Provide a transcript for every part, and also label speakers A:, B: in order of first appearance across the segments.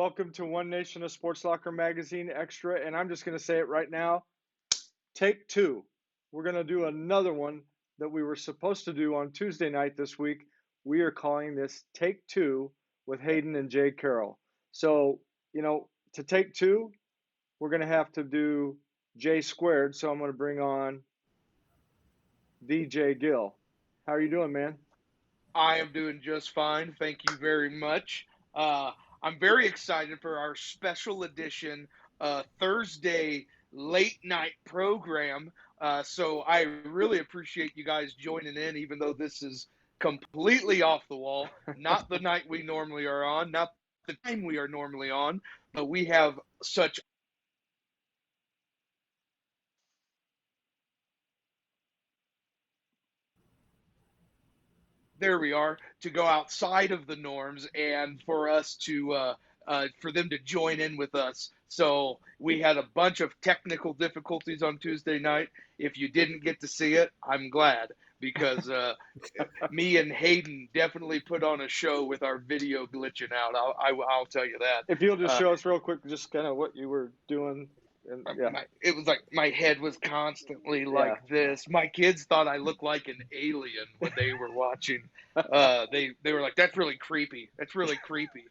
A: welcome to One Nation of Sports Locker Magazine Extra. And I'm just going to say it right now. Take two. We're going to do another one that we were supposed to do on Tuesday night this week. We are calling this Take Two with Hayden and Jay Carroll. So, to take two, we're going to have to do J squared. So I'm going to bring on DJ Gill. How are you doing, man?
B: I am doing just fine. Thank you very much. I'm very excited for our special edition Thursday late night program. So I really appreciate you guys joining in, even though this is completely off the wall. Not the night we normally are on, not the time we are normally on, but we have such. There we are, to go outside of the norms and for us to for them to join in with us. So we had a bunch of technical difficulties on Tuesday night. If you didn't get to see it, I'm glad, because me and Hayden definitely put on a show with our video glitching out. I'll tell you that.
A: If you'll just show us real quick, just kind of what you were doing. And, yeah.
B: It was like my head was constantly like this. My kids thought I looked like an alien when they were watching. They were like, "That's really creepy. That's really creepy."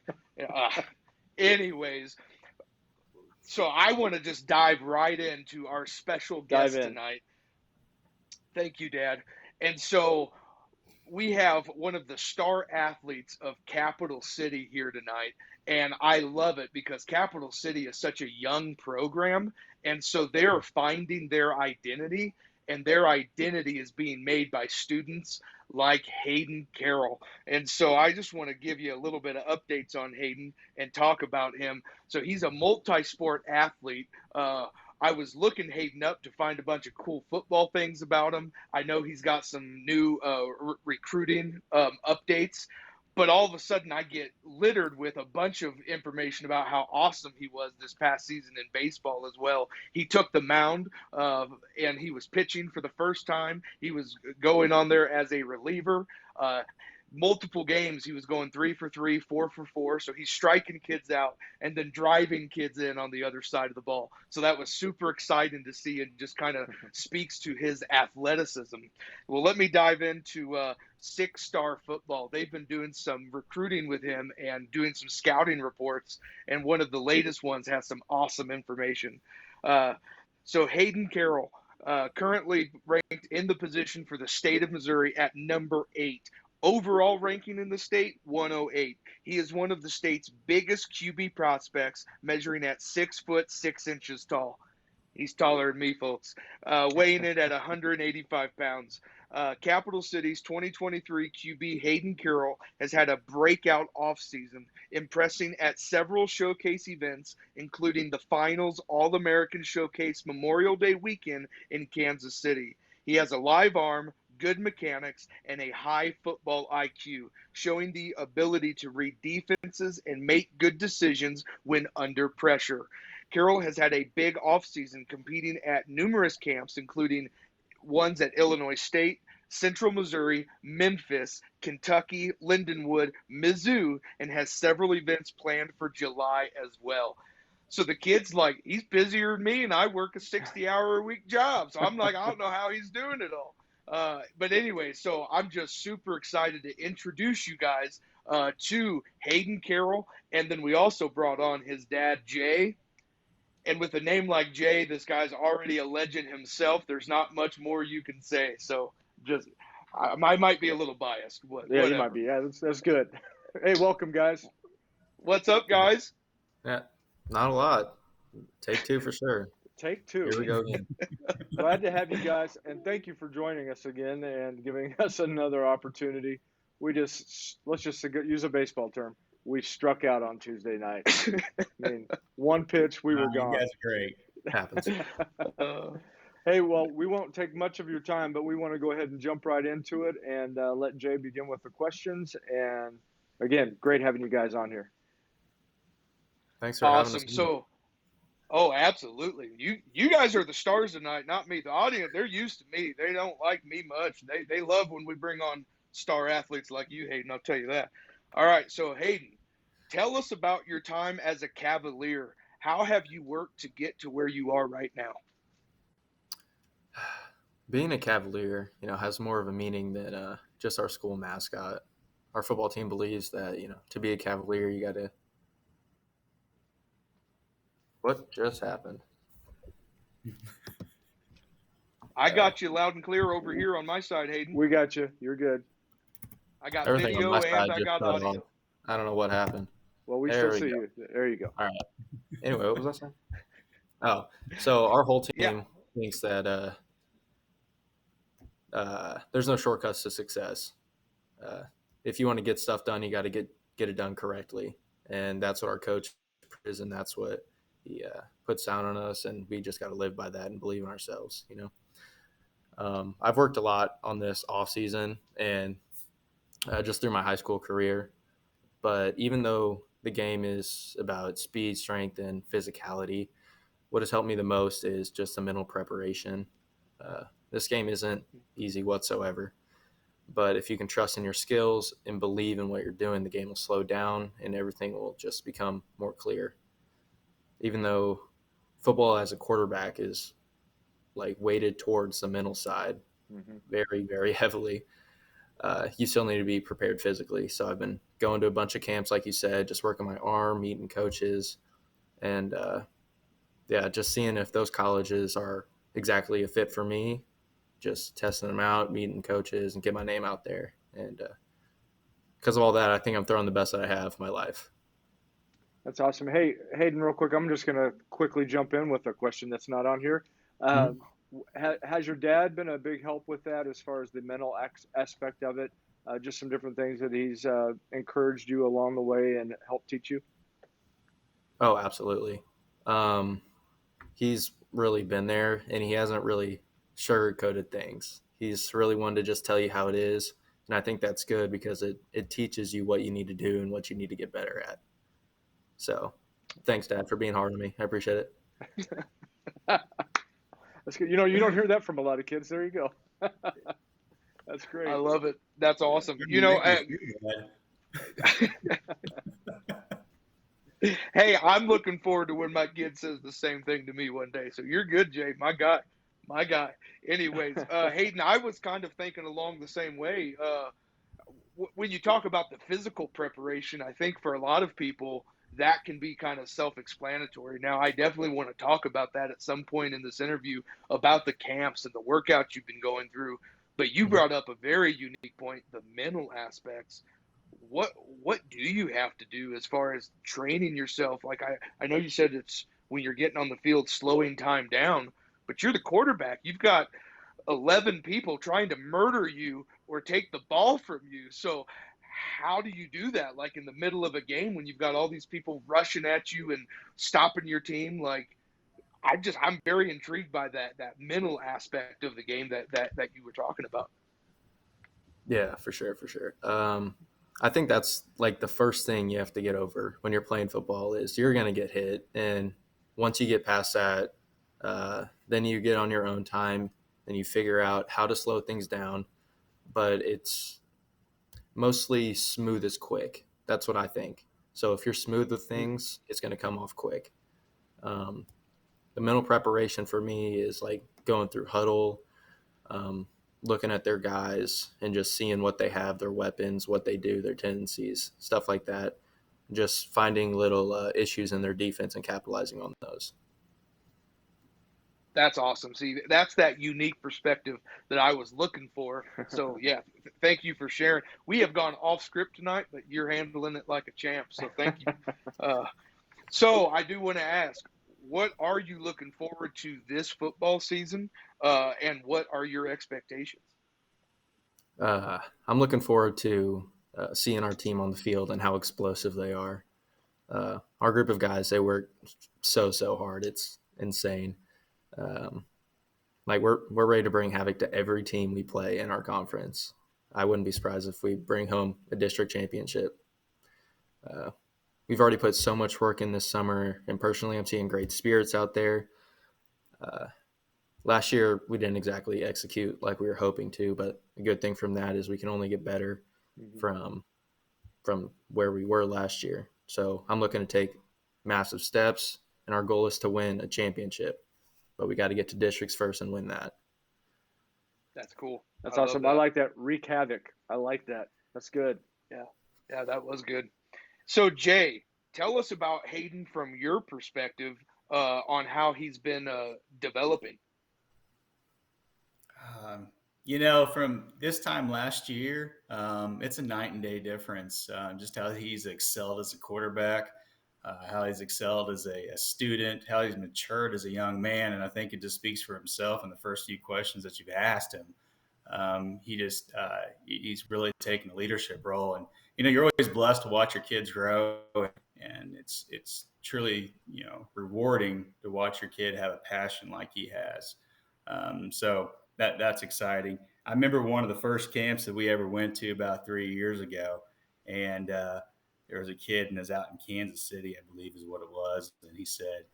B: Anyways, so I want to just dive right into our special guest tonight. Thank you, Dad. And so we have one of the star athletes of Capital City here tonight. And I love it because Capital City is such a young program. And so they're finding their identity, and their identity is being made by students like Hayden Carroll. And so I just want to give you a little bit of updates on Hayden and talk about him. So he's a multi-sport athlete. I was looking Hayden up to find a bunch of cool football things about him. I know he's got some new recruiting updates, but all of a sudden I get littered with a bunch of information about how awesome he was this past season in baseball as well. He took the mound and he was pitching for the first time. He was going on there as a reliever. Multiple games he was going 3 for 3, 4 for 4, so he's striking kids out and then driving kids in on the other side of the ball. So that was super exciting to see, and just kind of speaks to his athleticism. Well, let me dive into Six Star Football. They've been doing some recruiting with him and doing some scouting reports, and one of the latest ones has some awesome information. So Hayden Carroll, currently ranked in the position for the state of Missouri at number 8. Overall ranking in the state, 108. He is one of the state's biggest QB prospects, measuring at 6 foot 6 inches tall. He's taller than me, folks. Weighing in at 185 pounds. Capital City's 2023 QB Hayden Carroll has had a breakout offseason, impressing at several showcase events, including the Finals All-American Showcase Memorial Day weekend in Kansas City. He has a live arm, good mechanics, and a high football IQ, showing the ability to read defenses and make good decisions when under pressure. Carroll has had a big offseason competing at numerous camps, including ones at Illinois State, Central Missouri, Memphis, Kentucky, Lindenwood, Mizzou, and has several events planned for July as well. So the kid's like, he's busier than me, and I work a 60-hour-a-week job. So I'm like, I don't know how he's doing it all. But anyway, so I'm just super excited to introduce you guys to Hayden Carroll. And then we also brought on his dad, Jay. And with a name like Jay, this guy's already a legend himself. There's not much more you can say. So just, I might be a little biased.
A: Yeah,
B: whatever.
A: You might be. Yeah, that's good. Hey, welcome, guys.
B: What's up, guys?
C: Yeah, not a lot. Take two for sure.
A: Take two.
C: Here we go again.
A: Glad to have you guys, and thank you for joining us again and giving us another opportunity. Let's just use a baseball term. We struck out on Tuesday night. I mean, one pitch, we were gone.
C: You guys are great. It happens.
A: Hey, well, we won't take much of your time, but we want to go ahead and jump right into it and let Jay begin with the questions. And again, great having you guys on here.
C: Thanks for having us.
B: So, oh, absolutely. You guys are the stars tonight, not me. The audience, they're used to me. They don't like me much. They love when we bring on star athletes like you, Hayden. I'll tell you that. All right, so Hayden, Tell us about your time as a Cavalier. How have you worked to get to where you are right now?
C: Being a Cavalier, has more of a meaning than just our school mascot. Our football team believes that, to be a Cavalier, you got to. What just happened?
B: I got you loud and clear over here on my side, Hayden.
A: We got you. You're good.
B: I got
C: Everything on my
B: video
C: side
B: and I
C: just
B: got
C: cut off.
B: audio.
C: I don't know what happened.
A: Well, we
C: There
A: still
C: we
A: see
C: go.
A: you. There you go.
C: All right. Anyway, what was I saying? Oh, so our whole
B: Yeah.
C: team thinks that there's no shortcuts to success. If you want to get stuff done, you got to get it done correctly, and that's what our coach is, and that's what he puts down on us, and we just got to live by that and believe in ourselves. I've worked a lot on this off season and just through my high school career, but even though the game is about speed, strength, and physicality, what has helped me the most is just the mental preparation. This game isn't easy whatsoever. But if you can trust in your skills and believe in what you're doing, the game will slow down and everything will just become more clear. Even though football as a quarterback is like weighted towards the mental side very, very heavily, you still need to be prepared physically. So I've been going to a bunch of camps, like you said, just working my arm, meeting coaches, and just seeing if those colleges are exactly a fit for me, just testing them out, meeting coaches, and get my name out there. And because of all that, I think I'm throwing the best that I have in my life.
A: That's awesome. Hey, Hayden, real quick, I'm just going to quickly jump in with a question that's not on here. Has your dad been a big help with that as far as the mental aspect of it? Just some different things that he's encouraged you along the way and helped teach you?
C: Oh, absolutely. He's really been there, and he hasn't really sugar-coated things. He's really wanted to just tell you how it is, and I think that's good because it teaches you what you need to do and what you need to get better at. So thanks, Dad, for being hard on me. I appreciate it.
A: That's good. You don't hear that from a lot of kids. There you go. That's great.
B: I love it. That's awesome. Hey, I'm looking forward to when my kid says the same thing to me one day. So you're good, Jay. My guy. Anyways, Hayden, I was kind of thinking along the same way. When you talk about the physical preparation, I think for a lot of people that can be kind of self-explanatory. Now, I definitely want to talk about that at some point in this interview about the camps and the workouts you've been going through. But you brought up a very unique point, the mental aspects. What do you have to do as far as training yourself? Like I know you said it's when you're getting on the field, slowing time down, but you're the quarterback. You've got 11 people trying to murder you or take the ball from you. So how do you do that? Like in the middle of a game when you've got all these people rushing at you and stopping your team? Like I'm very intrigued by that mental aspect of the game that you were talking about.
C: Yeah, for sure. I think that's like the first thing you have to get over when you're playing football is you're going to get hit. And once you get past that, then you get on your own time and you figure out how to slow things down. But it's mostly smooth as quick. That's what I think. So if you're smooth with things, it's going to come off quick. The mental preparation for me is like going through huddle, looking at their guys and just seeing what they have, their weapons, what they do, their tendencies, stuff like that. Just finding little issues in their defense and capitalizing on those.
B: That's awesome. See, that's that unique perspective that I was looking for. So, yeah, thank you for sharing. We have gone off script tonight, but you're handling it like a champ. So, thank you. So, I do want to ask, what are you looking forward to this football season, and what are your expectations?
C: I'm looking forward to seeing our team on the field and how explosive they are. Our group of guys, they work so hard. It's insane. Like we're ready to bring havoc to every team we play in our conference. I wouldn't be surprised if we bring home a district championship. We've already put so much work in this summer, and personally, I'm seeing great spirits out there. Last year, we didn't exactly execute like we were hoping to, but a good thing from that is we can only get better from where we were last year. So I'm looking to take massive steps, and our goal is to win a championship. But we got to get to districts first and win that.
B: That's cool.
A: That's awesome. I like that. Wreak havoc. I like that. That's good.
B: Yeah, that was good. So, Jay, tell us about Hayden from your perspective on how he's been developing.
D: From this time last year, it's a night and day difference. Just how he's excelled as a quarterback, how he's excelled as a student, how he's matured as a young man. And I think it just speaks for himself in the first few questions that you've asked him. He's really taken a leadership role. And, you're always blessed to watch your kids grow. And it's truly, rewarding to watch your kid have a passion like he has. So that's exciting. I remember one of the first camps that we ever went to about 3 years ago, and there was a kid and was out in Kansas City, I believe is what it was, and he said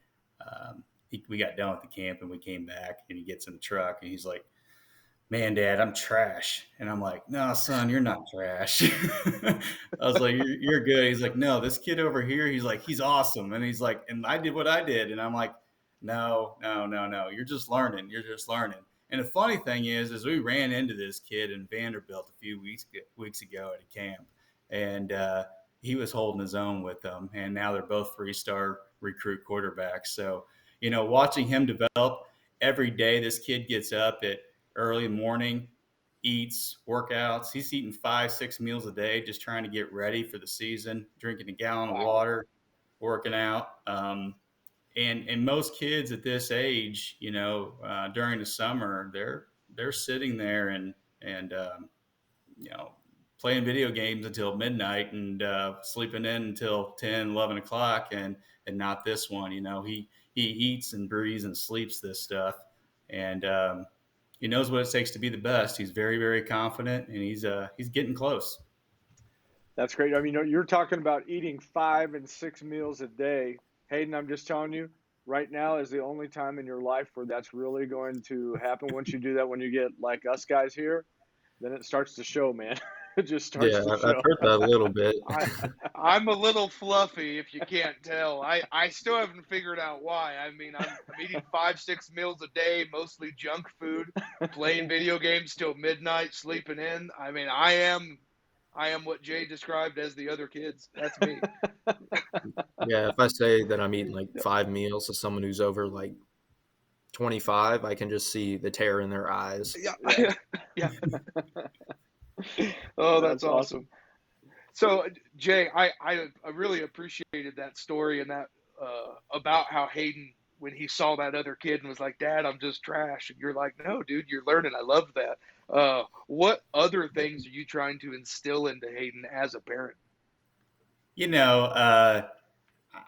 D: we got done with the camp and we came back, and he gets in the truck and he's like, "Man, Dad, I'm trash." And I'm like, "No, son, you're not trash." I was like, you're good. He's like, "No, this kid over here," he's like, "he's awesome." And he's like, "And I did what I did." And I'm like, no. You're just learning. And the funny thing is we ran into this kid in Vanderbilt a few weeks ago at a camp, and he was holding his own with them. And now they're both 3-star recruit quarterbacks. So, watching him develop every day, this kid gets up at early morning, eats, workouts. He's eating 5-6 meals a day, just trying to get ready for the season, drinking a gallon of water, working out. And most kids at this age, during the summer, they're sitting there and playing video games until midnight and sleeping in until 10, 11 o'clock, and not this one. He eats and breathes and sleeps this stuff, and he knows what it takes to be the best. He's very, very confident, and he's getting close.
A: That's great. I mean, you're talking about eating 5 and 6 meals a day. Hayden, I'm just telling you, right now is the only time in your life where that's really going to happen. Once you do that, when you get like us guys here, then it starts to show, man. It just starts to show.
C: I've heard that a little bit.
B: I'm a little fluffy, if you can't tell. I still haven't figured out why. I mean, I'm eating 5-6 meals a day, mostly junk food, playing video games till midnight, sleeping in. I mean, I am what Jay described as the other kids. That's me.
C: Yeah, if I say that I'm eating like 5 meals to someone who's over like 25, I can just see the terror in their eyes.
B: Yeah. Oh, that's awesome. So, Jay, I really appreciated that story and that about how Hayden, when he saw that other kid and was like, "Dad, I'm just trash," and you're like, "No, dude, you're learning." I love that. What other things are you trying to instill into Hayden as a parent?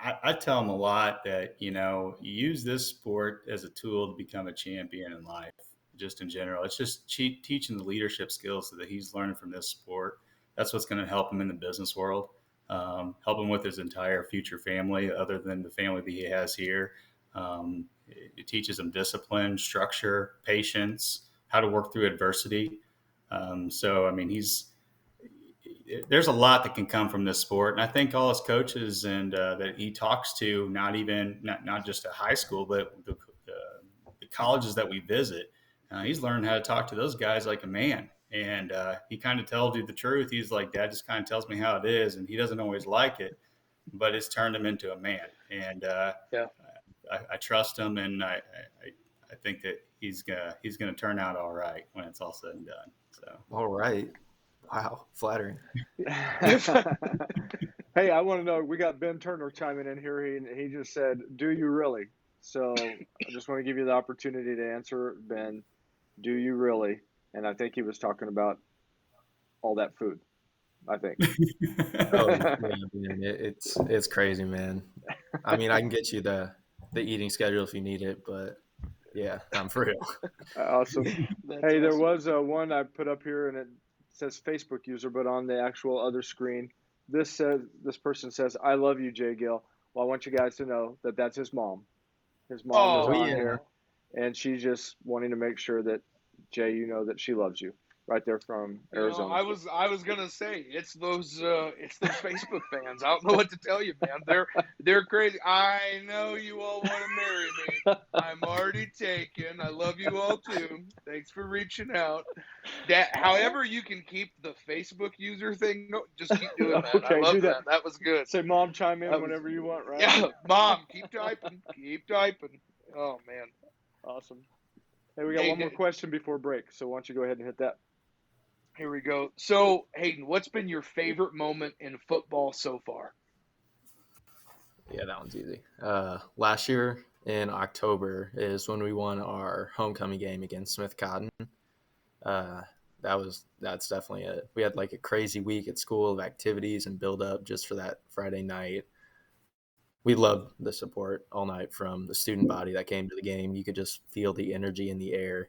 D: I tell him a lot that, use this sport as a tool to become a champion in life, just in general. It's just teaching the leadership skills that he's learning from this sport. That's what's going to help him in the business world, help him with his entire future family, other than the family that he has here. It teaches him discipline, structure, patience, how to work through adversity. So, I mean, there's a lot that can come from this sport. And I think all his coaches and that he talks to, not just at high school, but the colleges that we visit, he's learned how to talk to those guys like a man. And he kind of tells you the truth. He's like, "Dad just kind of tells me how it is." And he doesn't always like it, but it's turned him into a man. And I trust him, and I think that he's gonna turn out all right when it's all said and done. So,
C: all right. Wow, flattering.
A: Hey, I want to know, we got Ben Turner chiming in here. He just said, "Do you really?" So I just want to give you the opportunity to answer, Ben. Do you really? And I think he was talking about all that food, I think.
C: Oh, yeah, man. It's crazy, man. I mean, I can get you the eating schedule if you need it, but yeah, I'm for real.
A: Awesome. Hey, there was one I put up here, and it says Facebook user, but on the actual other screen, this person says, "I love you, Jay Gill." Well, I want you guys to know that that's his mom. His mom is on here, and she's just wanting to make sure that, Jay, you know that she loves you. right there from Arizona.
B: I was gonna say it's those Facebook fans. I don't know what to tell you, man. They're crazy. I know you all want to marry me. I'm already taken. I love you all too. Thanks for reaching out. However you can keep the Facebook user thing, just keep doing that.
A: Okay,
B: I love
A: do that.
B: That was good.
A: Say, Mom, chime in whenever you want, right?
B: Yeah, Mom, keep typing. Keep typing. Oh man.
A: Awesome. Hey, we got one more question before break, so why don't you go ahead and hit that?
B: Here we go. So, Hayden, what's been your favorite moment in football so far?
C: Yeah, that one's easy. Last year in October is when we won our homecoming game against Smith Cotton. That's definitely it. We had like a crazy week at school of activities and build up just for that Friday night. We loved the support all night from the student body that came to the game. You could just feel the energy in the air.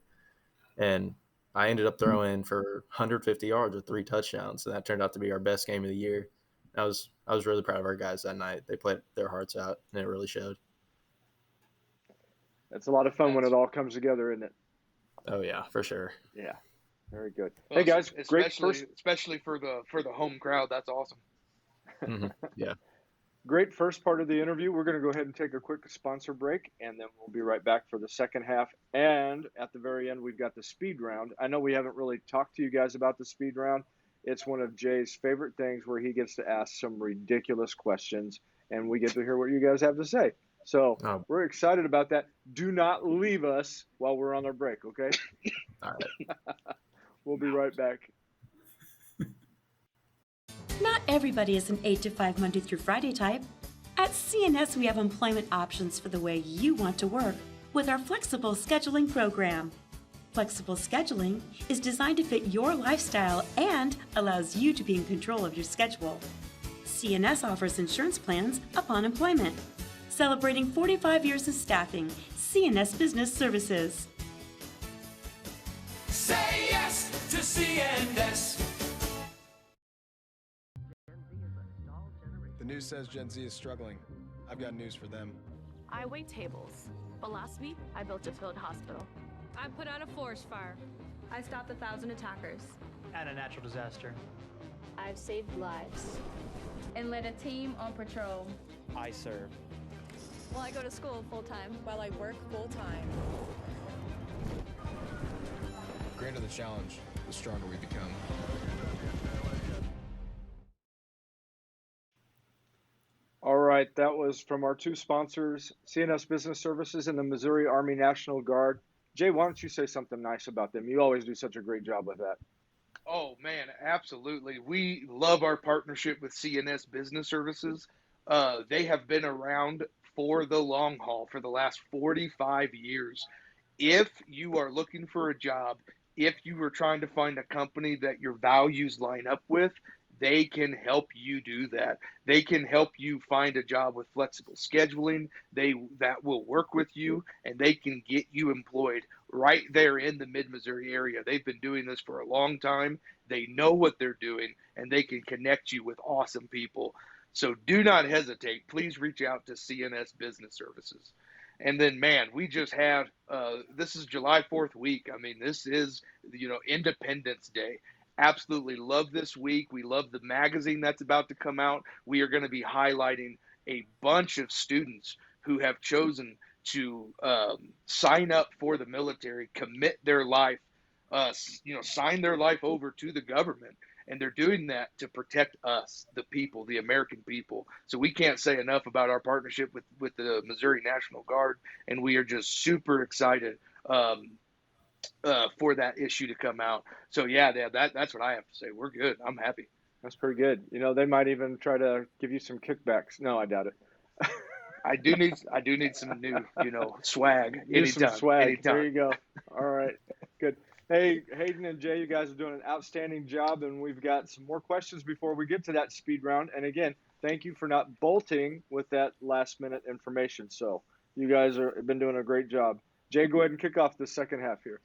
C: And I ended up throwing for 150 yards with 3 touchdowns, and that turned out to be our best game of the year. I was really proud of our guys that night. They played their hearts out, and it really showed.
A: It's a lot of fun when it all comes together, isn't it?
C: Oh yeah, for sure.
A: Yeah, very good.
B: Well,
A: hey guys,
B: especially for the home crowd. That's awesome.
C: Mm-hmm. Yeah.
A: Great first part of the interview. We're going to go ahead and take a quick sponsor break, and then we'll be right back for the second half. And at the very end, we've got the speed round. I know we haven't really talked to you guys about the speed round. It's one of Jay's favorite things where he gets to ask some ridiculous questions, and we get to hear what you guys have to say. So we're excited about that. Do not leave us while we're on our break, okay?
C: All right.
A: We'll be right back.
E: Not everybody is an 8 to 5 Monday through Friday type. At CNS, we have employment options for the way you want to work with our flexible scheduling program. Flexible scheduling is designed to fit your lifestyle and allows you to be in control of your schedule. CNS offers insurance plans upon employment. Celebrating 45 years of staffing, CNS Business Services.
F: Say yes to CNS.
G: The news says Gen Z is struggling. I've got news for them.
H: I wait tables, but last week I built a field hospital.
I: I put out a forest fire.
J: I stopped 1,000 attackers.
K: And a natural disaster.
L: I've saved lives.
J: And led a team on patrol.
K: I serve.
I: Well, I go to school full-time.
M: While I work full-time.
G: The greater the challenge, the stronger we become.
A: All right, that was from our 2 sponsors, CNS Business Services and the Missouri Army National Guard. Jay, why don't you say something nice about them? You always do such a great job with that.
B: Oh, man, absolutely. We love our partnership with CNS Business Services. They have been around for the long haul for the last 45 years. If you are looking for a job, if you are trying to find a company that your values line up with, they can help you do that. They can help you find a job with flexible scheduling. That will work with you, and they can get you employed right there in the mid-Missouri area. They've been doing this for a long time. They know what they're doing, and they can connect you with awesome people. So do not hesitate. Please reach out to CNS Business Services. And then, man, we just had this is July 4th week. I mean, this is, Independence Day. Absolutely love this week. We love the magazine that's about to come out. We are going to be highlighting a bunch of students who have chosen to sign up for the military, commit their life, sign their life over to the government. And they're doing that to protect us, the people, the American people. So we can't say enough about our partnership with the Missouri National Guard. And we are just super excited for that issue to come out. So yeah, that's what I have to say. We're good. I'm happy.
A: That's pretty good. They might even try to give you some kickbacks. No, I doubt it.
B: I do need some new, swag.
A: Some swag.
B: Anytime.
A: There you go. All right, good. Hey, Hayden and Jay, you guys are doing an outstanding job, and we've got some more questions before we get to that speed round. And again, thank you for not bolting with that last-minute information. So you guys have been doing a great job. Jay, go ahead and kick off the second half here.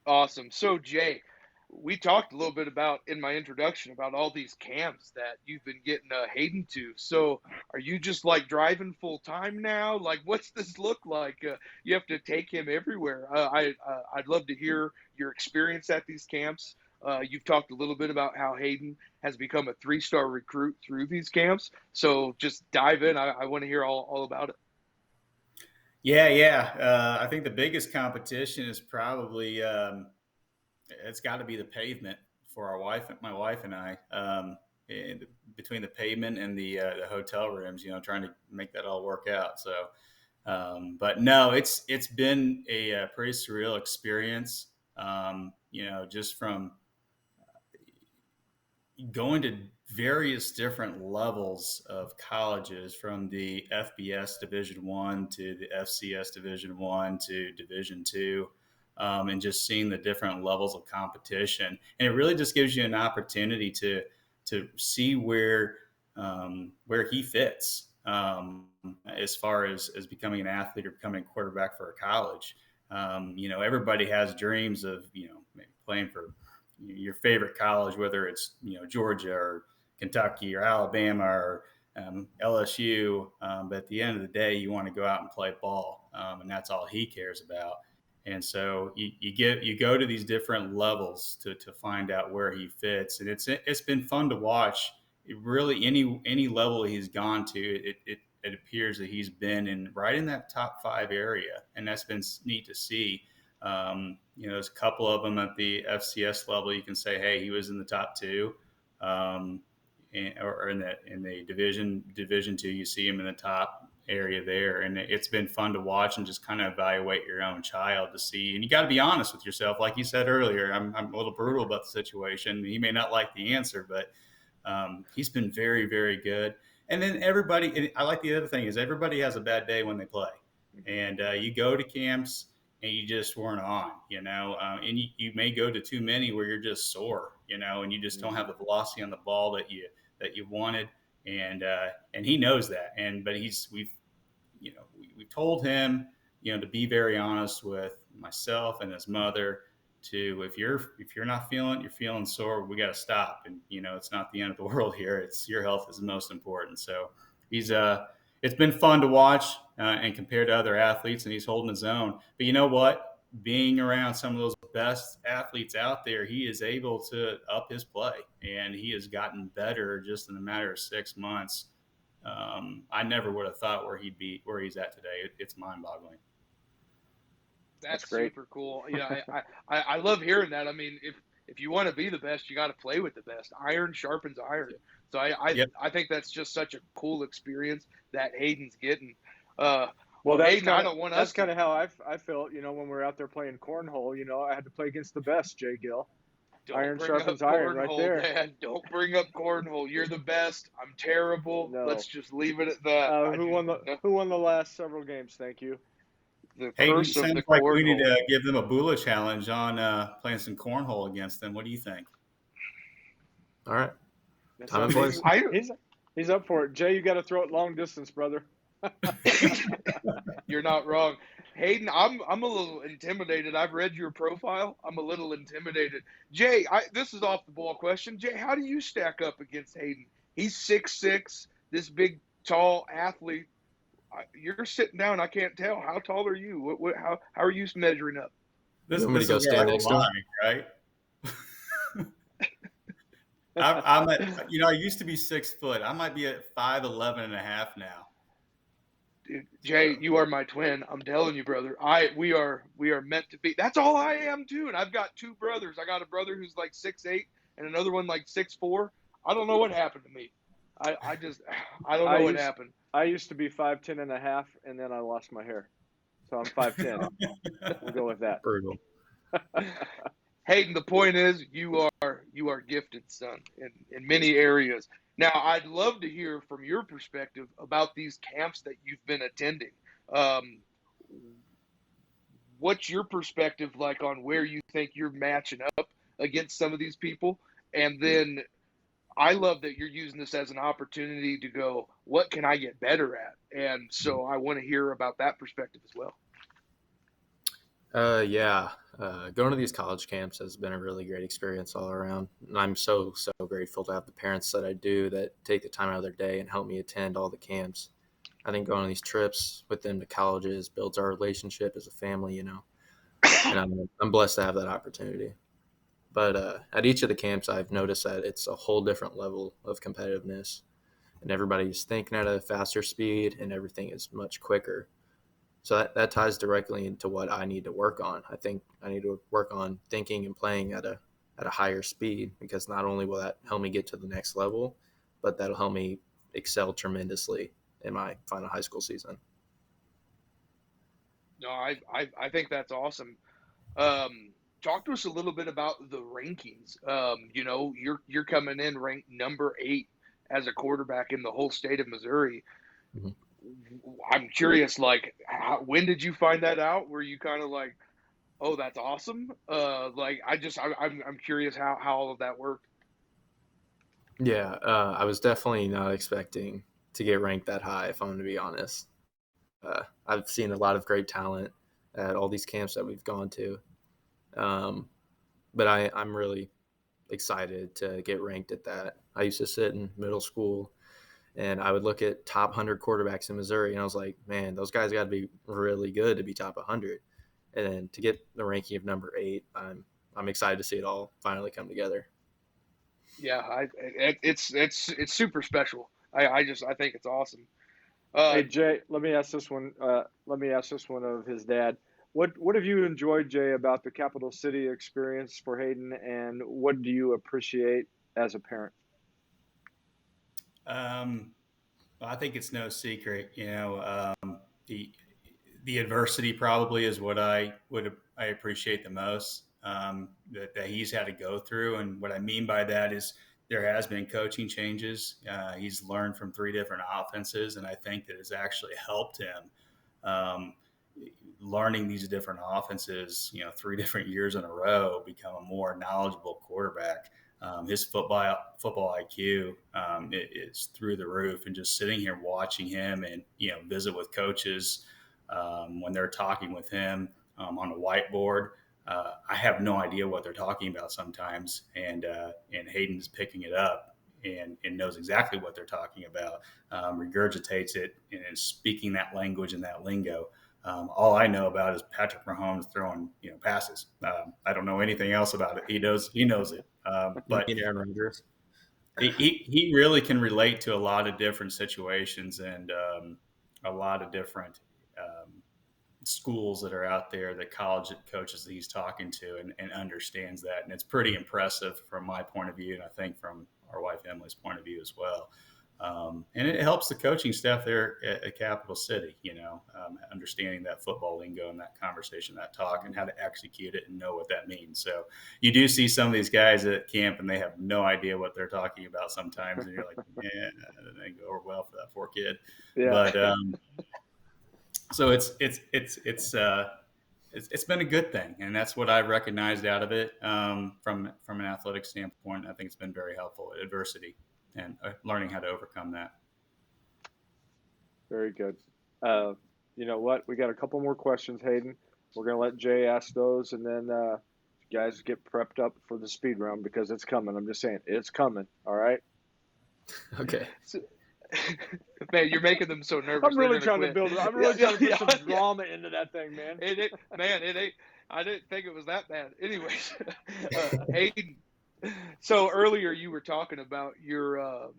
B: Awesome. So, Jay, we talked a little bit about in my introduction about all these camps that you've been getting Hayden to. So are you just like driving full time now? Like, what's this look like? You have to take him everywhere. I'd love to hear your experience at these camps. You've talked a little bit about how Hayden has become a 3-star recruit through these camps. So just dive in. I want to hear all about it.
D: Yeah. I think the biggest competition is probably it's got to be the pavement for my wife and I. And between the pavement and the hotel rooms, trying to make that all work out. So, but no, it's been a pretty surreal experience. Just from going to various different levels of colleges, from the FBS Division 1 to the FCS Division 1 to Division 2, and just seeing the different levels of competition. And it really just gives you an opportunity to see where he fits, as far as becoming an athlete or becoming a quarterback for a college. Everybody has dreams of maybe playing for your favorite college, whether it's Georgia or Kentucky or Alabama or LSU. But at the end of the day, you want to go out and play ball, and that's all he cares about. And so you go to these different levels to find out where he fits, and it's been fun to watch. Really, any level he's gone to, it appears that he's been right in that top 5 area, and that's been neat to see. There's a couple of them at the FCS level. You can say, hey, he was in the top 2, or in the Division 2, you see him in the top area there. And it's been fun to watch and just kind of evaluate your own child to see. And you got to be honest with yourself, like you said earlier. I'm a little brutal about the situation. He may not like the answer, but he's been very, very good. And then I like the other thing is everybody has a bad day when they play, and you go to camps and you just weren't on, and you may go to too many where you're just sore, and you just don't have the velocity on the ball that you wanted. And he knows that. But we've told him, to be very honest with myself and his mother, if you're not you're feeling sore, we got to stop. And, it's not the end of the world here. It's your health is the most important. So it's been fun to watch, and compared to other athletes, and he's holding his own. But you know what? Being around some of those best athletes out there, he is able to up his play, and he has gotten better just in a matter of 6 months. I never would have thought where he's at today. It's mind-boggling.
B: That's great. Super cool. Yeah, I love hearing that. I mean, if you want to be the best, you got to play with the best. Iron sharpens iron. So I think that's just such a cool experience that Hayden's getting.
A: Well,
B: Hayden,
A: that's kind of how I felt. When we were out there playing cornhole, I had to play against the best, Jay Gill. Iron sharpens iron, right there.
B: Man. Don't bring up cornhole. You're the best. I'm terrible. No. Let's just leave it at that.
A: Who won the last several games? Thank you.
D: Hey, it sounds like we need to give them a Bula challenge on playing some cornhole against them. What do you think?
C: All right.
A: He's up for it. Jay, you got to throw it long distance, brother.
B: You're not wrong. Hayden, I'm a little intimidated. I've read your profile. I'm a little intimidated. Jay, this is off the ball question. Jay, how do you stack up against Hayden? He's 6'6", this big, tall athlete. You're sitting down. I can't tell. How tall are you? How are you measuring up?
C: This is go stand next to him,
D: right? I'm at, I used to be 6 foot. I might be at 5'11" and a half now.
B: Dude, Jay, you are my twin. I'm telling you, brother. We are meant to be. That's all I am too. And I've got 2 brothers. I got a brother who's like 6'8" and another one like 6'4". I don't know what happened to me. I don't know what happened.
A: I used to be 5'10" and a half, and then I lost my hair, so I'm 5'10". We'll go with that.
C: Brutal.
B: Hayden, the point is, you are gifted, son, in many areas. Now, I'd love to hear from your perspective about these camps that you've been attending. What's your perspective like on where you think you're matching up against some of these people? And then I love that you're using this as an opportunity to go, what can I get better at? And so I want to hear about that perspective as well.
C: Going to these college camps has been a really great experience all around. And I'm so grateful to have the parents that I do that take the time out of their day and help me attend all the camps. I think going on these trips with them to colleges builds our relationship as a family, and I'm blessed to have that opportunity. But at each of the camps, I've noticed that it's a whole different level of competitiveness, and everybody's thinking at a faster speed, and everything is much quicker. So that ties directly into what I need to work on. I think I need to work on thinking and playing at a higher speed, because not only will that help me get to the next level, but that'll help me excel tremendously in my final high school season.
B: No, I think that's awesome. Talk to us a little bit about the rankings. You're coming in ranked number 8 as a quarterback in the whole state of Missouri.
C: Mm-hmm.
B: I'm curious, like, when did you find that out? Were you kind of like, oh, that's awesome? I'm curious how all of that worked.
C: Yeah, I was definitely not expecting to get ranked that high, if I'm going to be honest. I've seen a lot of great talent at all these camps that we've gone to. But I'm really excited to get ranked at that. I used to sit in middle school, and I would look at top 100 quarterbacks in Missouri, and I was like, man, those guys got to be really good to be top 100. And then to get the ranking of number 8, I'm excited to see it all finally come together.
B: Yeah, it's super special. I think it's awesome.
A: Hey Jay, let me ask this one. Of his dad. What have you enjoyed, Jay, about the capital city experience for Hayden, and what do you appreciate as a parent?
D: I think it's no secret, the adversity probably is what I appreciate the most, that he's had to go through. And what I mean by that is there has been coaching changes. He's learned from 3 different offenses, and I think that has actually helped him. Learning these different offenses, 3 different years in a row, become a more knowledgeable quarterback. His football IQ is through the roof, and just sitting here watching him and visit with coaches when they're talking with him on a whiteboard. I have no idea what they're talking about sometimes, and Hayden's picking it up and knows exactly what they're talking about, regurgitates it, and is speaking that language and that lingo. All I know about is Patrick Mahomes throwing passes. I don't know anything else about it. He knows it. But
C: Aaron Rodgers.
D: he really can relate to a lot of different situations and a lot of different schools that are out there, the college coaches that he's talking to, and understands that. And it's pretty impressive from my point of view, and I think from our wife Emily's point of view as well. And it helps the coaching staff there at Capital City, understanding that football lingo and that conversation, that talk, and how to execute it and know what that means. So you do see some of these guys at camp and they have no idea what they're talking about sometimes. And you're like, yeah, that didn't go over well for that poor kid. Yeah. But so it's been a good thing. And that's what I've recognized out of it from an athletic standpoint. I think it's been very helpful, adversity, and learning how to overcome that.
A: Very good. You know what? We got a couple more questions, Hayden. We're going to let Jay ask those, and then you guys get prepped up for the speed round, because it's coming. I'm just saying, it's coming. All right?
C: Okay.
B: Man, you're making them so nervous.
A: I'm really trying to put some drama into that thing, man.
B: It ain't. I didn't think it was that bad. Anyways, Hayden. So earlier you were talking about your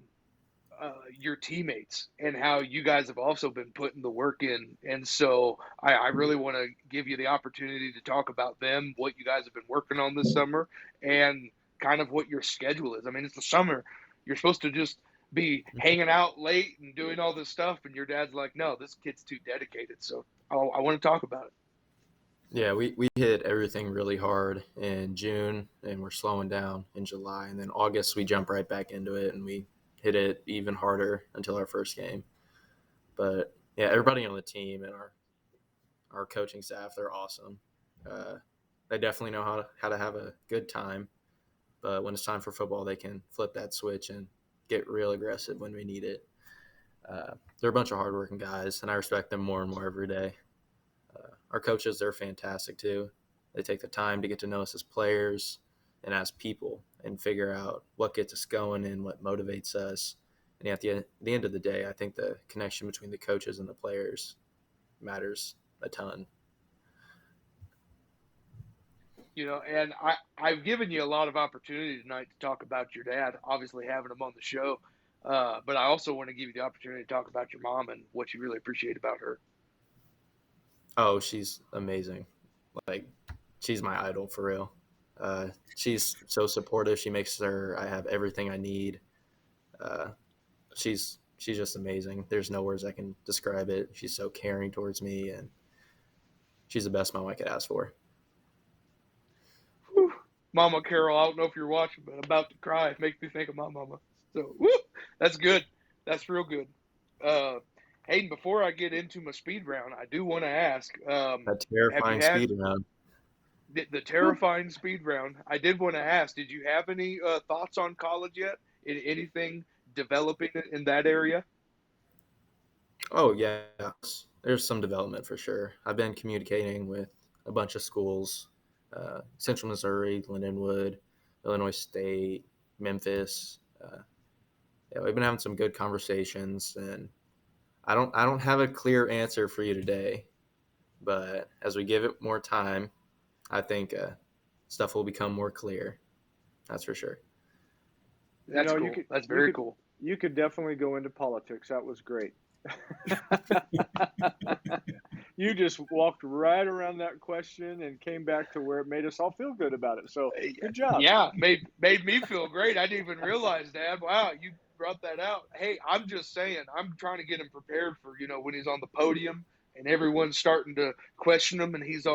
B: teammates and how you guys have also been putting the work in. And so I really want to give you the opportunity to talk about them, what you guys have been working on this summer, and kind of what your schedule is. I mean, it's the summer. You're supposed to just be hanging out late and doing all this stuff, and your dad's like, no, this kid's too dedicated. So I want to talk about it.
C: Yeah, we hit everything really hard in June, and we're slowing down in July. And then August, we jump right back into it, and we hit it even harder until our first game. But, yeah, everybody on the team and our coaching staff, they're awesome. They definitely know how to have a good time. But when it's time for football, they can flip that switch and get real aggressive when we need it. They're a bunch of hardworking guys, and I respect them more and more every day. Our coaches, they're fantastic too. They take the time to get to know us as players and as people and figure out what gets us going and what motivates us. And at the end of the day, I think the connection between the coaches and the players matters a ton.
B: And I've given you a lot of opportunity tonight to talk about your dad, obviously having him on the show. But I also want to give you the opportunity to talk about your mom and what you really appreciate about her.
C: Oh, she's amazing. Like, she's my idol for real. She's so supportive. She makes sure I have everything I need. She's just amazing. There's no words I can describe it. She's so caring towards me, and she's the best mom I could ask for.
B: Whew. Mama Carroll, I don't know if you're watching, but I'm about to cry. It makes me think of my mama. So, that's good. That's real good. Hayden, before I get into my speed round, I do want to ask.
C: That terrifying speed round.
B: The terrifying speed round. I did want to ask, did you have any thoughts on college yet? Anything developing in that area?
C: Oh, yeah. There's some development for sure. I've been communicating with a bunch of schools, Central Missouri, Lindenwood, Illinois State, Memphis. We've been having some good conversations, and I don't have a clear answer for you today, but as we give it more time, I think stuff will become more clear. That's for sure.
B: That's cool. That's very cool.
A: You could definitely go into politics. That was great. You just walked right around that question and came back to where it made us all feel good about it. So good job.
B: Yeah, made me feel great. I didn't even realize, Dad. Wow, you brought that out. Hey, I'm just saying, I'm trying to get him prepared for, when he's on the podium and everyone's starting to question him and he's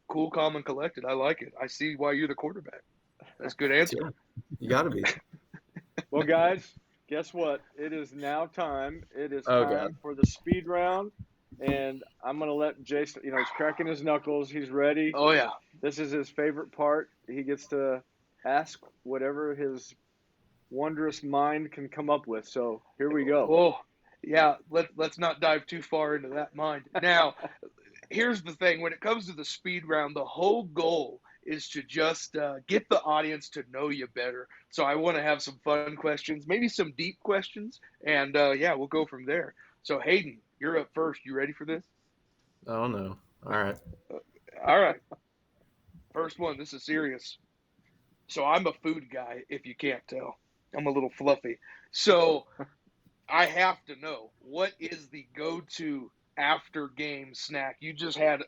B: cool, calm, and collected. I like it. I see why you're the quarterback. That's a good answer.
C: Yeah, you got to be.
A: Well, guys, guess what? It is now time. It is time for the speed round. And I'm going to let Jason, he's cracking his knuckles. He's ready.
B: Oh, yeah.
A: This is his favorite part. He gets to ask whatever his wondrous mind can come up with. So here we go.
B: Oh, yeah. Let's not dive too far into that mind. Now, here's the thing. When it comes to the speed round, the whole goal is to just get the audience to know you better. So I want to have some fun questions, maybe some deep questions, and we'll go from there. So Hayden, you're up first. You ready for this?
C: Oh, no. All right.
B: All right. First one. This is serious. So I'm a food guy, if you can't tell. I'm a little fluffy. So I have to know, what is the go-to after-game snack? You just had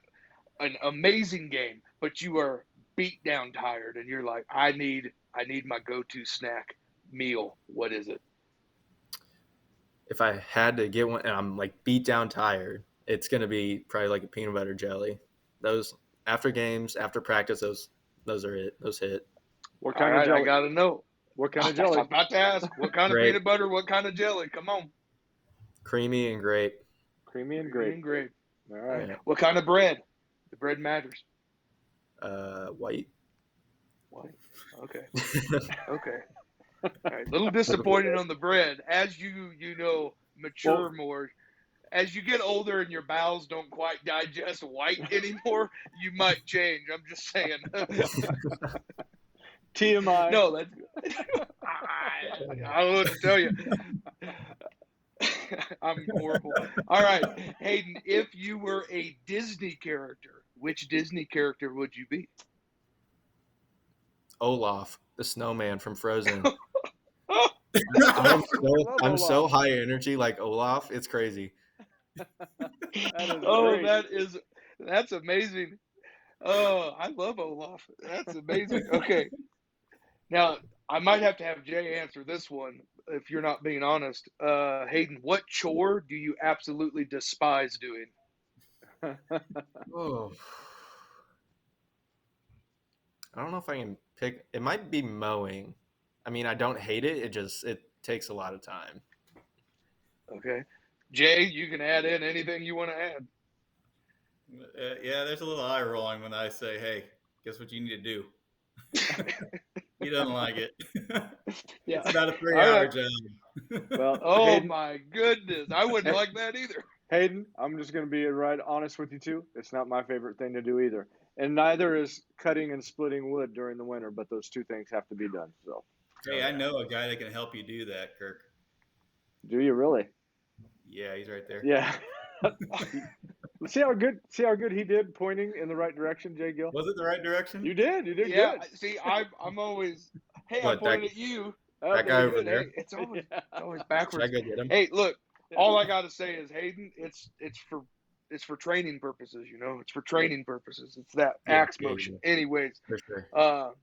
B: an amazing game, but you are beat down tired, and you're like, I need my go-to snack meal. What is it?
C: If I had to get one and I'm like beat down tired, it's going to be probably like a peanut butter jelly. Those after games, after practice, those are it. Those hit.
A: What kind of jelly?
B: I got to know.
A: What kind of jelly?
B: I'm about to ask. What kind of peanut butter? What kind of jelly? Come on.
C: Creamy and grape.
A: Creamy and grape.
B: All right. Yeah. What kind of bread? The bread matters.
C: White.
B: White. Okay. Okay. All right. A little disappointed on the bread. As you mature more, as you get older and your bowels don't quite digest white anymore, you might change. I'm just saying.
A: TMI.
B: No, that's good. I don't know what to tell you. I'm horrible. All right, Hayden, if you were a Disney character, which Disney character would you be?
C: Olaf, the snowman from Frozen. I'm so high energy like Olaf. It's crazy.
B: That's amazing. Oh, I love Olaf. That's amazing. Okay. Now, I might have to have Jay answer this one if you're not being honest. Hayden, what chore do you absolutely despise doing?
C: Oh. I don't know if I can pick. It might be mowing. I mean, I don't hate it. It takes a lot of time.
B: Okay. Jay, you can add in anything you want to add.
D: Yeah, there's a little eye rolling when I say, hey, guess what you need to do? He doesn't like it.
B: Yeah.
D: It's about a 3-hour job.
A: Well,
B: Hayden, my goodness. I wouldn't like that either.
A: Hayden, I'm just going to be right honest with you too. It's not my favorite thing to do either. And neither is cutting and splitting wood during the winter, but those two things have to be done. So.
D: Hey, I know a guy that can help you do that, Kirk.
A: Do you really?
D: Yeah, he's right there.
A: Yeah. See how good he did pointing in the right direction, Jay Gill?
D: Was it the right direction?
A: You did good.
B: See, I'm always, hey, I
C: What,
B: pointed at you.
A: Oh,
C: that guy
A: very
C: over
A: good.
C: there?
B: Hey, it's always
C: Should
B: backwards.
C: I go get him?
B: Hey, look, all I gotta say is, Hayden, it's for training purposes, you know. It's for training purposes. It's that axe motion. Anyways,
C: For sure.
B: all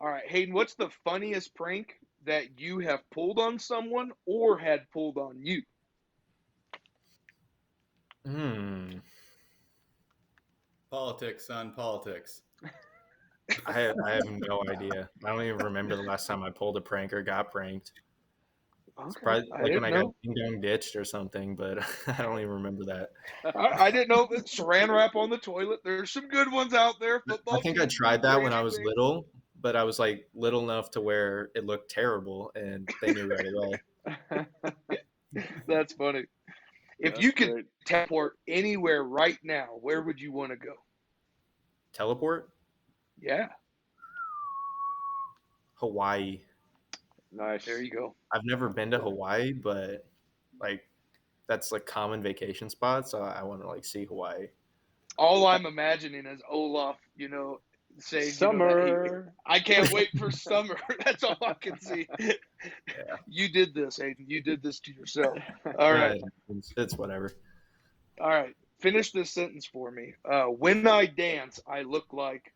B: right, Hayden, what's the funniest prank that you have pulled on someone or had pulled on you?
D: Politics, son, politics.
C: I have no idea. I don't even remember the last time I pulled a prank or got pranked. It's probably like when I got ding dong ditched or something, but I don't even remember that.
B: I didn't know that saran wrap on the toilet. There's some good ones out there.
C: I think I tried that when I was little, but I was like little enough to where it looked terrible, and they knew right away.
B: That's funny. If you could teleport anywhere right now, where would you want to go?
C: Teleport?
B: Yeah.
C: Hawaii.
A: Nice.
B: There you go.
C: I've never been to Hawaii, but like that's like common vacation spot, so I want to like see Hawaii.
B: All I'm imagining is Olaf, you know, saying
A: summer.
B: You know, I can't wait for summer. That's all I can see.
C: Yeah.
B: You did this, Hayden. You did this to yourself. All right.
C: It's whatever.
B: All right. Finish this sentence for me. When I dance, I look like.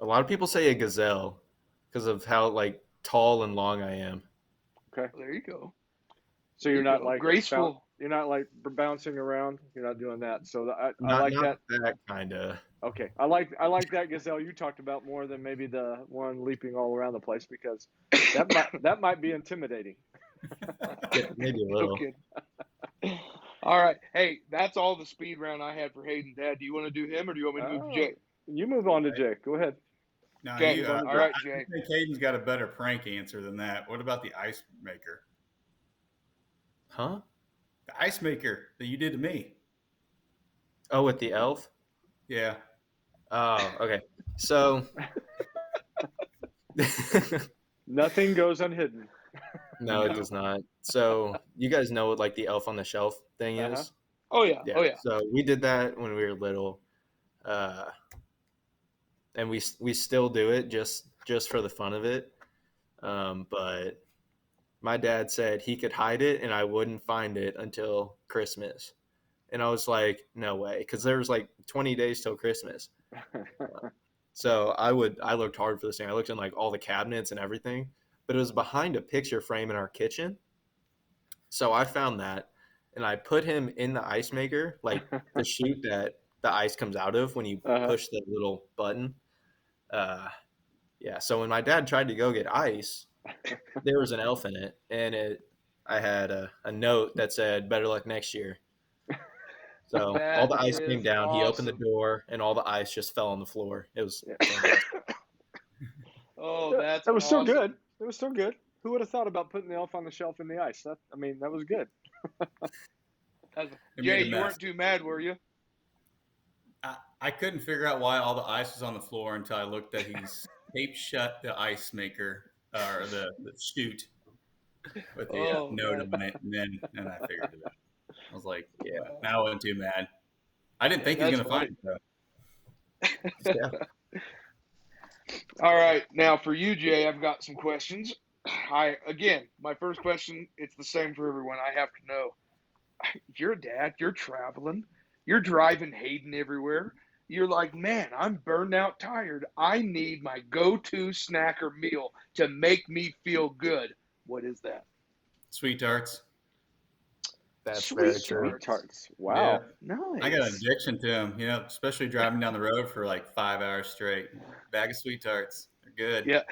C: A lot of people say a gazelle because of how like tall and long I am.
A: Okay.
B: There you go.
A: So you're not like
B: graceful.
A: You're not like bouncing around. You're not doing that. So I
C: not
A: like that.
C: That kind of.
A: Okay. I like that gazelle you talked about more than maybe the one leaping all around the place, because that might be intimidating.
C: Maybe a little.
B: Okay. All right. Hey, that's all the speed round I had for Hayden. Dad, do you want to do him or do you want me to move to Jay?
A: You move on to Jay. Go ahead.
D: No,
B: okay. All right, Jay.
D: I think Hayden's got a better prank answer than that. What about the ice maker?
C: Huh?
D: The ice maker that you did to me.
C: Oh, with the elf?
D: Yeah.
C: Oh, okay. So
A: nothing goes unhidden.
C: No, it does not. So you guys know what like the elf on the shelf thing is?
B: Oh yeah.
C: Yeah.
B: Oh yeah.
C: So we did that when we were little. And we still do it just for the fun of it. But my dad said he could hide it and I wouldn't find it until Christmas. And I was like, no way, because there was like 20 days till Christmas. So I looked hard for this thing. I looked in like all the cabinets and everything, but it was behind a picture frame in our kitchen. So I found that and I put him in the ice maker, like the chute that the ice comes out of when you push the little button. Yeah. So when my dad tried to go get ice, there was an elf in it, and I had a note that said "Better luck next year." So all the ice came down.
B: Awesome.
C: He opened the door, and all the ice just fell on the floor. It was.
B: Oh,
A: that was awesome. So good. It was so good. Who would have thought about putting the elf on the shelf in the ice? That was good.
B: Jay, you weren't too mad, were you?
D: I couldn't figure out why all the ice was on the floor until I looked that he's taped shut the ice maker or the chute with the note on it, and then I figured it out. I was like, yeah, now I wasn't too mad. I didn't think he was going to find it, though.
B: Yeah. All right, now for you, Jay, I've got some questions. My first question, it's the same for everyone. I have to know, you're a dad, you're traveling, you're driving Hayden everywhere. You're like, man, I'm burned out, tired. I need my go-to snack or meal to make me feel good. What is that?
D: Sweet tarts.
C: That's very true.
A: Sweet tarts. Wow.
B: Yeah. Nice.
D: I got an addiction to them, especially driving down the road for like 5 hours straight. Bag of sweet tarts. They're good.
B: Yeah.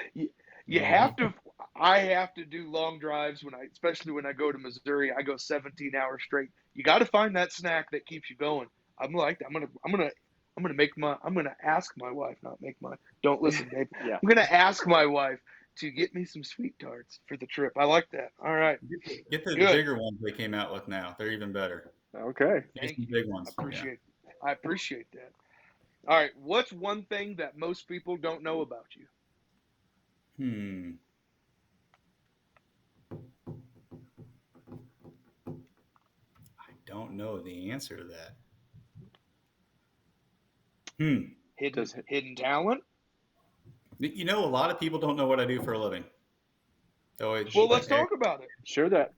B: You have to. I have to do long drives especially when I go to Missouri. I go 17 hours straight. You got to find that snack that keeps you going. I'm gonna ask my wife, not make my. Don't listen, babe.
A: Yeah.
B: I'm gonna ask my wife to get me some sweet tarts for the trip. I like that. All right.
D: Get the bigger ones they came out with now. They're even better.
A: Okay.
B: Thank you.
D: Big ones.
B: I appreciate that. All right. What's one thing that most people don't know about you?
D: I don't know the answer to that.
B: Hidden talent?
D: You know, a lot of people don't know what I do for a living.
B: Well, let's talk about it.
A: Share that.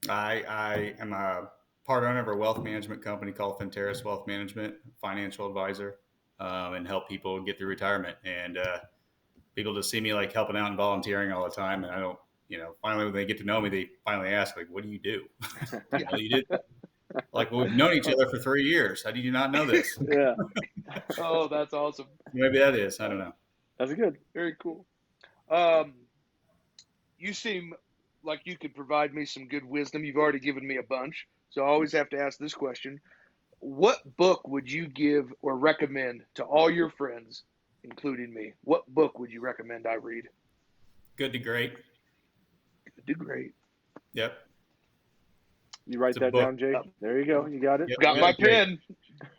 D: I am a part owner of a wealth management company called Finteris Wealth Management, financial advisor, and help people get through retirement. And people just see me like helping out and volunteering all the time. And I don't, finally when they get to know me, they finally ask, like, what do you do? You did? Like, we've known each other for 3 years. How did you not know this?
A: Yeah.
B: Oh, that's awesome.
D: Maybe that is. I don't know.
A: That's good.
B: Very cool. You seem like you could provide me some good wisdom. You've already given me a bunch, so I always have to ask this question. What book would you give or recommend to all your friends, including me? What book would you recommend I read?
D: Good to Great.
B: Good to Great.
D: Yep.
A: You write that down, Jay? There you go. You got it?
D: Yep.
B: Got my pen.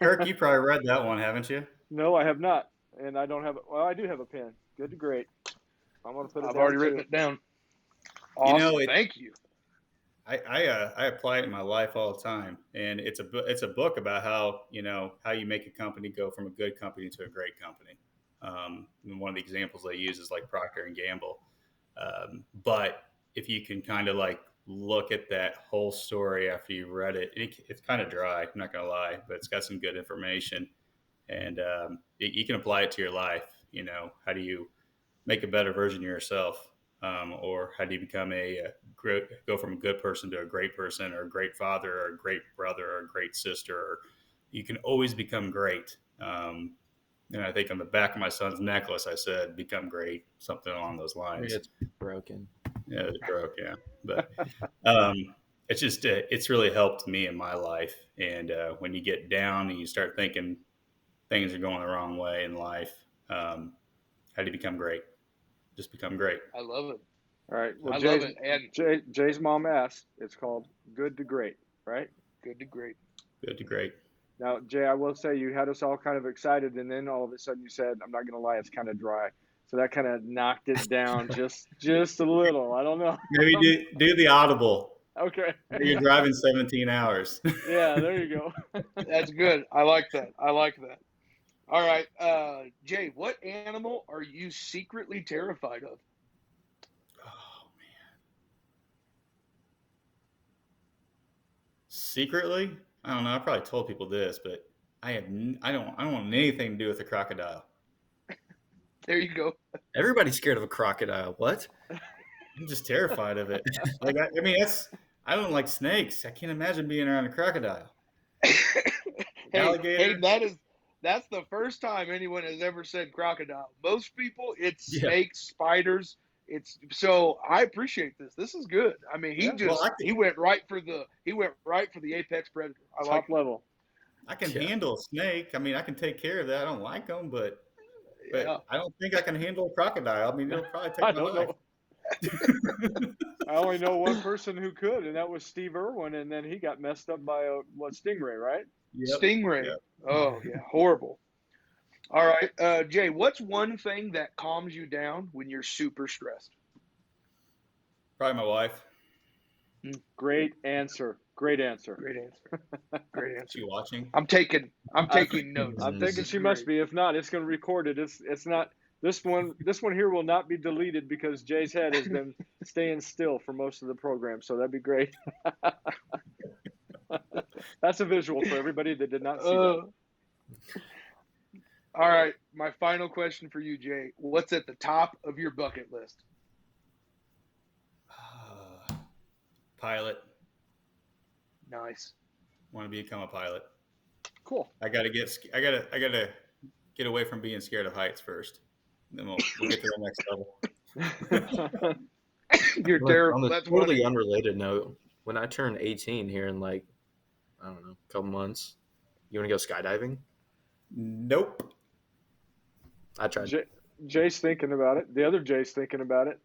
D: Kirk, you probably read that one, haven't you?
A: No, I have not. And I don't have – well, I do have a pen. Good to Great. I'm going to put it down.
B: I've already written it down. Awesome. Thank you.
D: I apply it in my life all the time, and it's a book about how you make a company go from a good company to a great company. And one of the examples they use is like Procter and Gamble. But if you can kind of like look at that whole story after you've read it, it's kind of dry. I'm not gonna lie, but it's got some good information, and you can apply it to your life. How do you make a better version of yourself? Or how do you become go from a good person to a great person, or a great father, or a great brother, or a great sister? Or you can always become great. And I think on the back of my son's necklace, I said, "Become great," something along those lines.
C: It's broken.
D: Yeah, it's broke. Yeah, but it's just it's really helped me in my life. And when you get down and you start thinking things are going the wrong way in life, how do you become great? Just become great.
B: I love it.
A: All right. Well,
B: I love it. And
A: Jay's mom asked. It's called Good to Great, right?
B: Good to Great.
D: Good to Great.
A: Now, Jay, I will say you had us all kind of excited, and then all of a sudden you said, "I'm not going to lie, it's kind of dry." So that kind of knocked it down just a little. I don't know.
D: Maybe do the audible.
A: Okay.
D: You're driving 17 hours.
A: Yeah, there you go.
B: That's good. I like that. All right, Jay, what animal are you secretly terrified of?
D: Oh man, secretly? I don't know. I probably told people this, but I don't want anything to do with a crocodile.
B: There you go.
C: Everybody's scared of a crocodile. What?
D: I'm just terrified of it. I don't like snakes. I can't imagine being around a crocodile. Alligator.
B: Hey, that's the first time anyone has ever said crocodile. Most people, it's snakes, spiders. So I appreciate this. This is good. I mean, he went right for the apex predator.
A: Top level.
D: I can handle a snake. I mean, I can take care of that. I don't like them, but I don't think I can handle a crocodile. I mean, it'll probably take my life.
A: I only know one person who could, and that was Steve Irwin, and then he got messed up by a stingray, right?
D: Yep.
B: Stingray. Yep. Oh, yeah, horrible. All right, Jay, what's one thing that calms you down when you're super stressed?
D: Probably my wife.
A: Great answer. Great answer.
D: She watching?
B: I'm taking notes.
A: I'm thinking she must be. If not, it's going to record it. It's not. This one here will not be deleted because Jay's head has been staying still for most of the program. So that'd be great. That's a visual for everybody that did not see that.
B: All right, my final question for you, Jay. What's at the top of your bucket list?
D: Pilot.
B: Nice.
D: Want to become a pilot.
A: Cool.
D: I gotta get away from being scared of heights first. Then we'll get to the next level.
B: You're terrible.
C: On a
B: That's
C: totally unrelated note, when I turn 18 here in a couple months, you want to go skydiving?
D: Nope.
C: I tried.
A: Jay's thinking about it. The other Jay's thinking about it.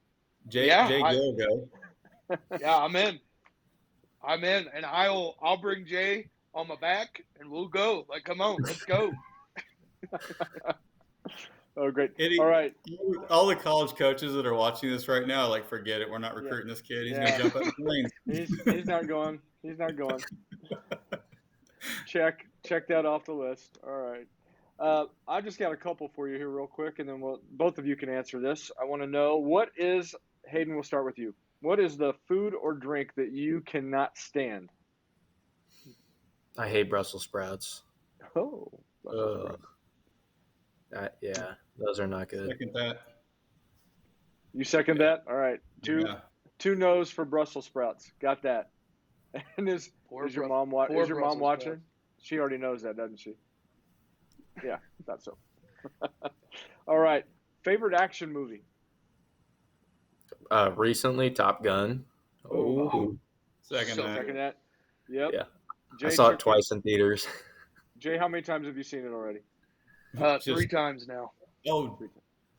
D: Jay go.
B: Yeah, I'm in, and I'll bring Jay on my back, and we'll go. Like, come on, let's go.
A: Oh, great.
D: Eddie,
A: All right.
D: all the college coaches that are watching this right now, like, forget it. We're not recruiting this kid. He's going to jump out the planes.
A: He's not going. He's not going. Check that off the list. All right. I just got a couple for you here real quick, and then both of you can answer this. I want to know, Hayden, we'll start with you. What is the food or drink that you cannot stand?
C: I hate Brussels sprouts.
A: Oh, Brussels sprouts.
C: Yeah, those are not good.
D: Second that.
A: You second that? All right. Two no's for Brussels sprouts. Got that. And is your mom watching? She already knows that, doesn't she? Yeah, thought so. All right. Favorite action movie?
C: Recently, Top Gun.
A: Oh.
D: Second
A: that. Yep.
C: Yeah.
A: Jay,
C: I saw it twice in theaters.
A: Jay, how many times have you seen it already?
B: 3 times now.
D: Oh,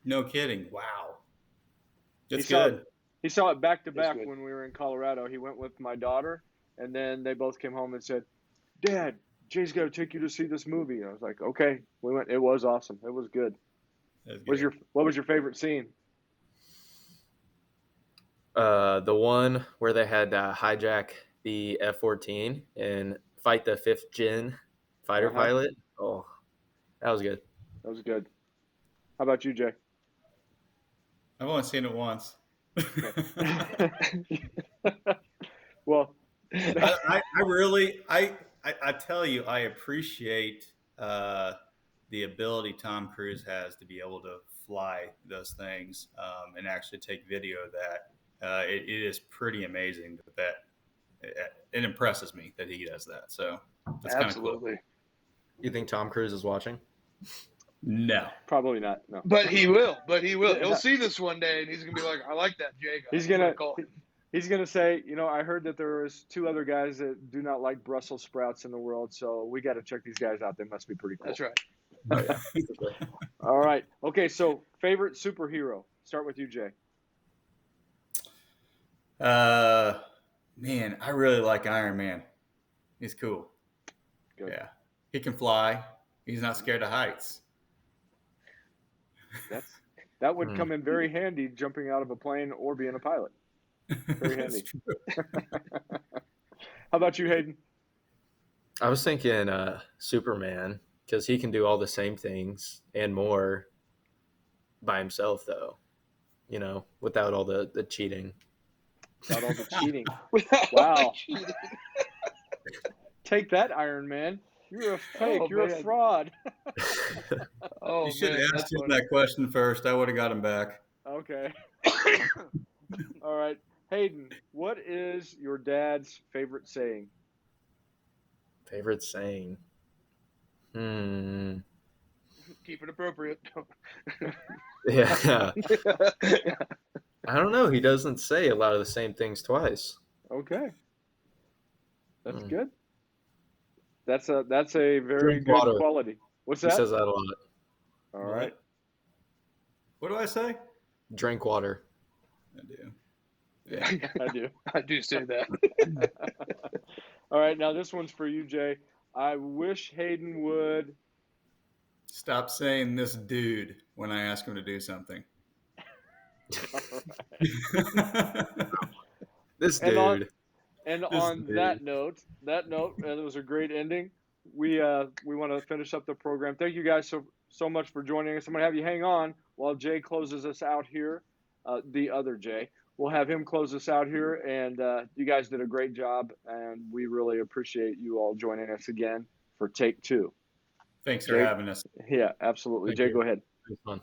D: no kidding. Wow. That's
A: good.
D: good.
A: He saw it back to back when we were in Colorado. He went with my daughter, and then they both came home and said, Dad, Jay's got to take you to see this movie. And I was like, okay. We went. It was awesome. It was good. What was your favorite scene?
C: The one where they had hijack the F-14 and fight the 5th gen fighter pilot. Oh, that was good.
A: That was good. How about you, Jay?
D: I've only seen it once.
A: Well,
D: I tell you, I appreciate the ability Tom Cruise has to be able to fly those things and actually take video of that. It is pretty amazing that it impresses me that he does that. So that's kind of cool.
C: You think Tom Cruise is watching?
D: No,
A: probably not. No,
B: but he will. He'll see this one day, and he's gonna be like, "I like that Jay guy."
A: He's gonna say, I heard that there was 2 other guys that do not like Brussels sprouts in the world, so we got to check these guys out. They must be pretty cool.
B: That's right.
A: Oh, yeah. All right. Okay. So, favorite superhero. Start with you, Jay.
D: Man, I really like Iron Man. He's cool. Good. Yeah, he can fly. He's not scared of heights.
A: That would come in very handy jumping out of a plane or being a pilot. Very handy. How about you, Hayden?
C: I was thinking Superman, because he can do all the same things and more by himself, though, without all the cheating.
A: Without all the cheating. Wow. Take that, Iron Man. You're a fake. You're a fraud.
D: You should have asked him that question first. I would have got him back.
A: Okay. All right. Hayden, what is your dad's favorite saying?
C: Favorite saying?
B: Keep it appropriate.
C: Yeah. I don't know. He doesn't say a lot of the same things twice.
A: Okay. That's good. That's a very good quality. What's that?
C: He says that a lot.
A: All right.
D: What do I say?
C: Drink water.
D: I do.
A: Yeah, I do.
B: I do say that.
A: All right. Now this one's for you, Jay. I wish Hayden would
D: stop saying this dude when I ask him to do something.
C: This dude.
A: That note, it was a great ending. We want to finish up the program. Thank you guys so much for joining us. I'm gonna have you hang on while Jay closes us out here. The other Jay, we'll have him close us out here. And you guys did a great job, and we really appreciate you all joining us again for Take 2.
D: Thanks for having us.
A: Yeah, absolutely.
C: Thank
A: Jay,
C: you.
A: Go ahead.
C: It was fun.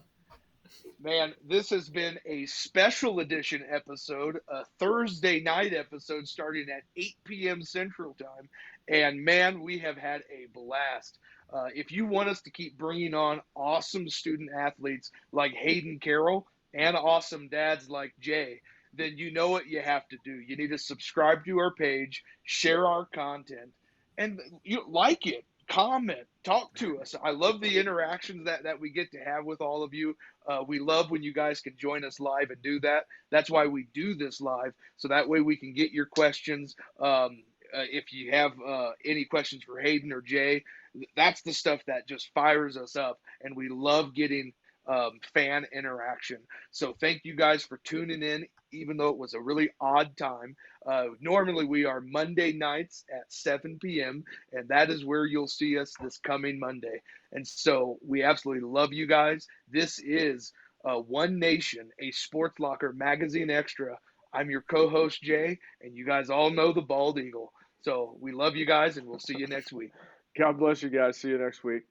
B: Man, this has been a special edition episode, a Thursday night episode starting at 8 p.m. Central Time. And, man, we have had a blast. If you want us to keep bringing on awesome student athletes like Hayden Carroll and awesome dads like Jay, then you know what you have to do. You need to subscribe to our page, share our content, and you like it. Comment, talk to us. I love the interactions that we get to have with all of you. We love when you guys can join us live and do that. That's why we do this live, so that way we can get your questions. If you have any questions for Hayden or Jay, that's the stuff that just fires us up, and we love getting fan interaction. So thank you guys for tuning in, even though it was a really odd time. Normally we are Monday nights at 7 p.m., and that is where you'll see us this coming Monday. And so we absolutely love you guys. This is One Nation, a Sports Locker Magazine Extra. I'm your co-host, Jay, and you guys all know the Bald Eagle. So we love you guys, and we'll see you next week.
A: God bless you guys. See you next week.